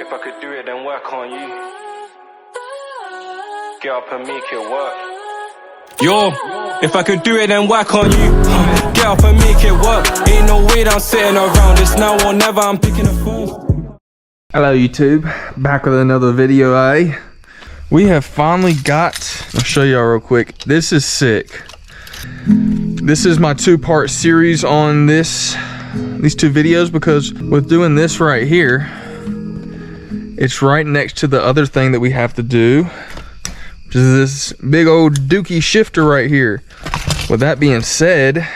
If I could do it, then work on you. Get up and make it work. Yo, if I could do it, then work on you. Get up and make it work. Ain't no way that I'm sitting around. It's now or never, I'm picking a phone. Hello YouTube, back with another video, eh? We have finally got, I'll show y'all real quick. This is sick. This is my two-part series on these two videos, because with doing this right here, it's right next to the other thing that we have to do, which is this big old dookie shifter right here. With that being said,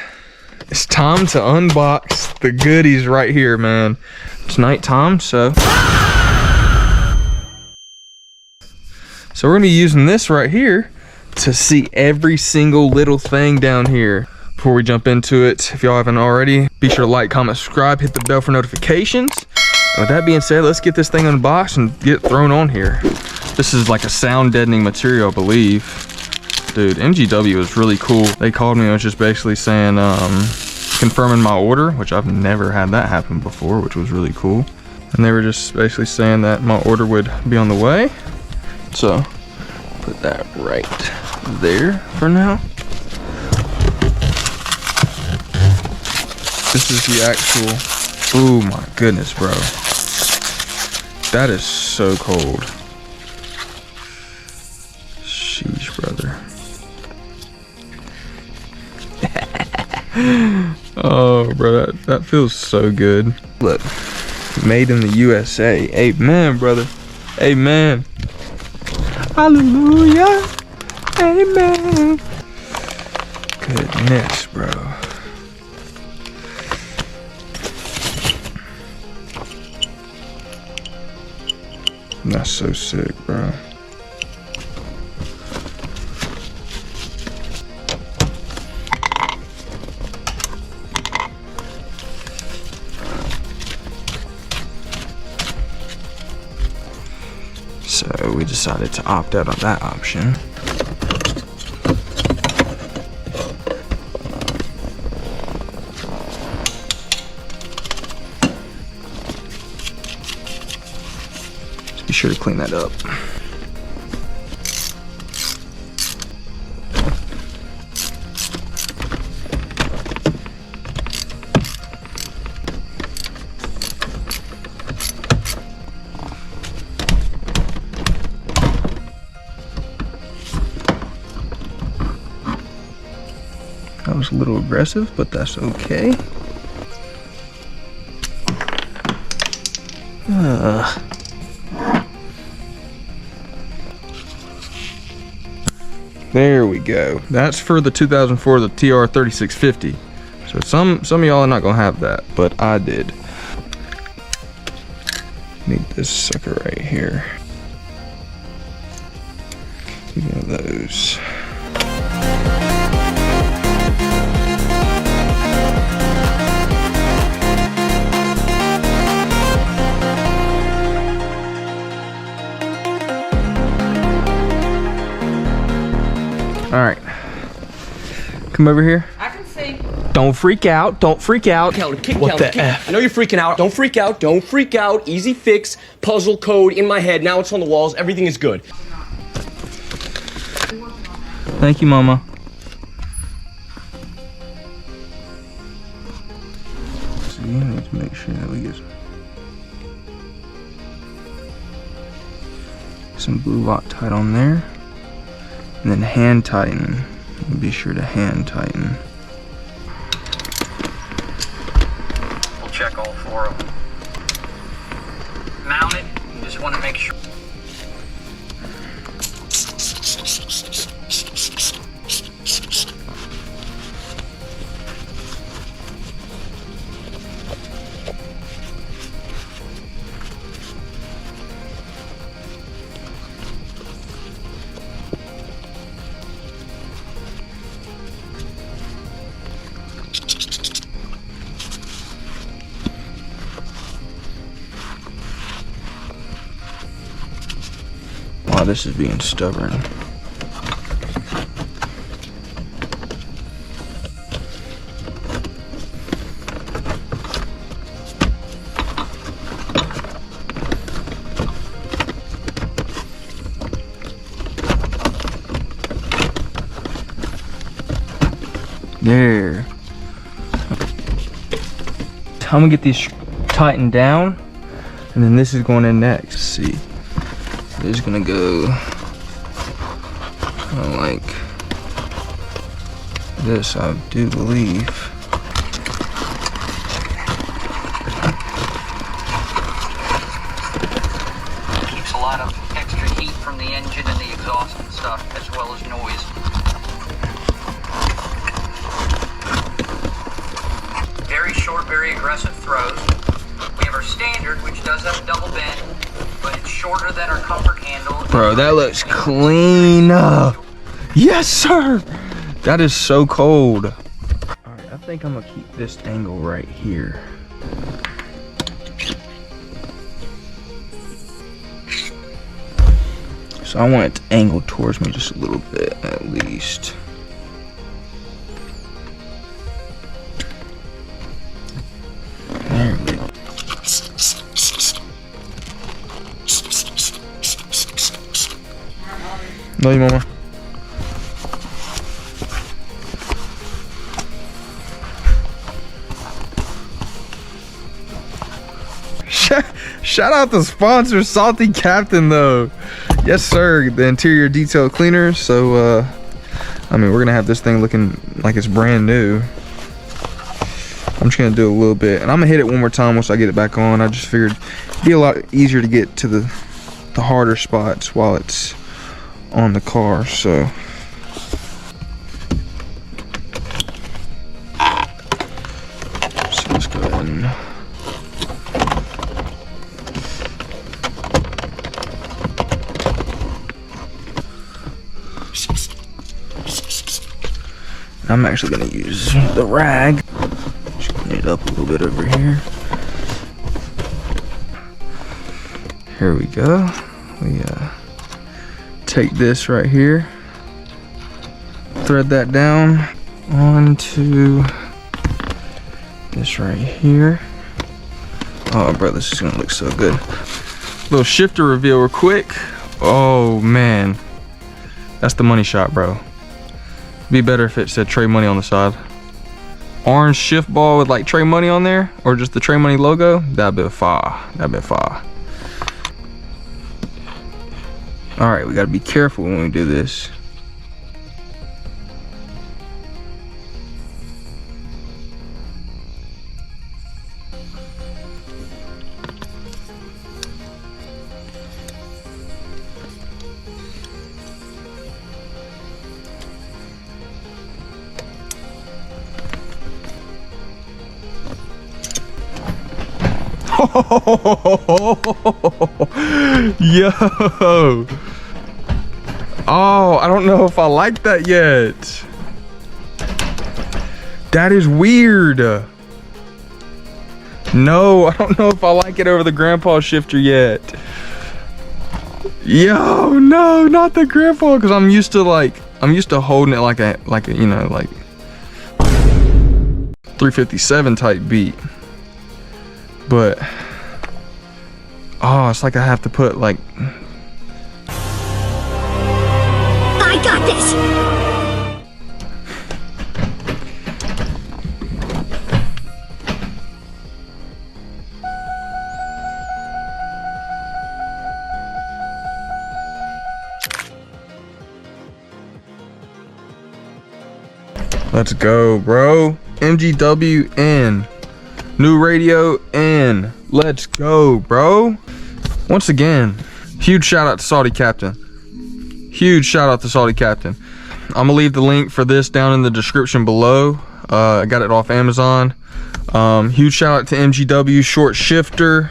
it's time to unbox the goodies right here, man. It's nighttime, so we're gonna be using this right here to see every single little thing down here. Before we jump into it, if y'all haven't already, be sure to like, comment, subscribe, hit the bell for notifications. And with that being said, let's get this thing unboxed and get it thrown on here. This is like a sound deadening material, I believe. Dude, MGW is really cool. They called me and was just basically saying, confirming my order, which I've never had that happen before, which was really cool. And they were just basically saying that my order would be on the way. So, put that right there for now. This is the actual, oh my goodness, bro. That is so cold. Sheesh, brother. Oh, bro, that feels so good. Look, made in the USA. Amen, brother. Amen. Hallelujah. Amen. Goodness, bro. That's so sick, bro. So we decided to opt out on that option. Just be sure to clean that up. That was a little aggressive, but that's okay. There we go. That's for the 2004, the TR 3650. So some of y'all are not gonna have that, but I did. Need this sucker right here. One of those. All right, come over here. I can see. Don't freak out, don't freak out. What the F? I know you're freaking out. Don't freak out, don't freak out. Easy fix, puzzle code in my head. Now it's on the walls, everything is good. Thank you, Mama. So you need to make sure that we get some blue Loctite on there. And then hand tighten. Be sure to hand tighten. We'll check all four of them. Mounted, you just want to make sure. Wow, this is being stubborn. There. I'm gonna get these tightened down, and then this is going in next. Let's see. This is gonna go kind of like this, I do believe. Keeps a lot of extra heat from the engine and the exhaust and stuff, as well as noise. Very short, very aggressive throws. We have our standard, which does have a double bend, but it's shorter than our comfort handle. Bro, that looks clean. Yes, sir. That is so cold. All right, I think I'm gonna keep this angle right here. So I want it to angle towards me just a little bit, at least. There we go. Love you, mama. Shout out the sponsor, Salty Captain, though. Yes, sir. The interior detail cleaner. So, I mean, we're gonna have this thing looking like it's brand new. I'm just gonna do a little bit, and I'm gonna hit it one more time once I get it back on. I just figured it'd be a lot easier to get to the harder spots while it's on the car. So let's go ahead and I'm actually gonna use the rag. Just clean it up a little bit over here. Here we go. We take this right here, thread that down onto this right here. Oh, bro, this is gonna look so good. Little shifter reveal real quick. Oh man, that's the money shot, bro. Be better if it said Treymoney on the side. Orange shift ball with like Treymoney on there, or just the Treymoney logo. That'd be fire. That'd be fire. All right, we gotta be careful when we do this. Yo. Oh, I don't know if I like that yet. That is weird. No, I don't know if I like it over the grandpa shifter yet. Yo, no, not the grandpa, because I'm used to holding it like a you know, like 357 type beat. But oh, it's like I have to put like, I got this. Let's go, bro. MGW in. New radio in. Let's go, bro. Once again, huge shout out to Salty Captain. Huge shout out to Salty Captain. I'm gonna leave the link for this down in the description below. I got it off Amazon. Huge shout out to MGW short shifter.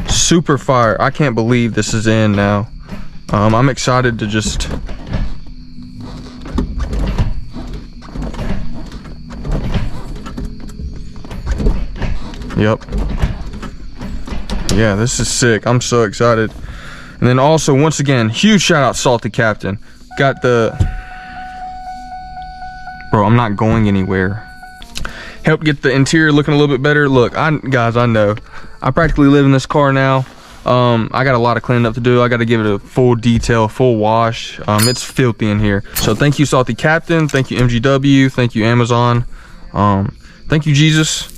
Super fire. I can't believe this is in now. I'm excited to just yep. Yeah, this is sick. I'm so excited. And then also, once again, huge shout out Salty Captain. Got the... Bro, I'm not going anywhere. Help get the interior looking a little bit better. Look, guys, I know. I practically live in this car now. I got a lot of cleaning up to do. I got to give it a full detail, full wash. It's filthy in here. So thank you, Salty Captain. Thank you, MGW. Thank you, Amazon. Thank you, Jesus.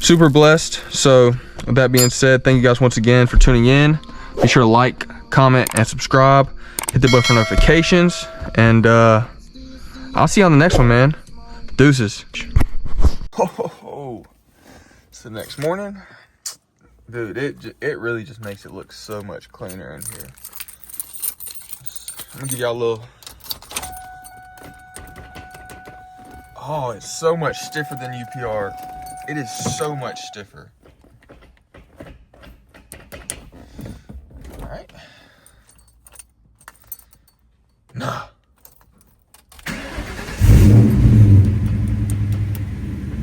Super blessed. So with that being said, thank you guys once again for tuning in. Be sure to like, comment, and subscribe. Hit the bell for notifications. And I'll see you on the next one, man. Deuces. It's the next morning. Dude, it really just makes it look so much cleaner in here. I'm gonna give y'all a little. Oh, it's so much stiffer than UPR. It is so much stiffer. All right. Nah.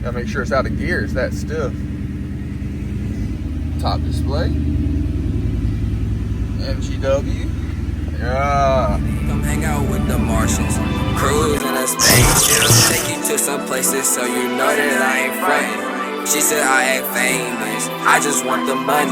Gotta make sure it's out of gear. It's that stiff. Top display. MGW. Yeah. Come hang out with the Martians. Cruise in a spaceship. Take you to some places so you know that I ain't frontin'. She said I ain't famous. I just want the money.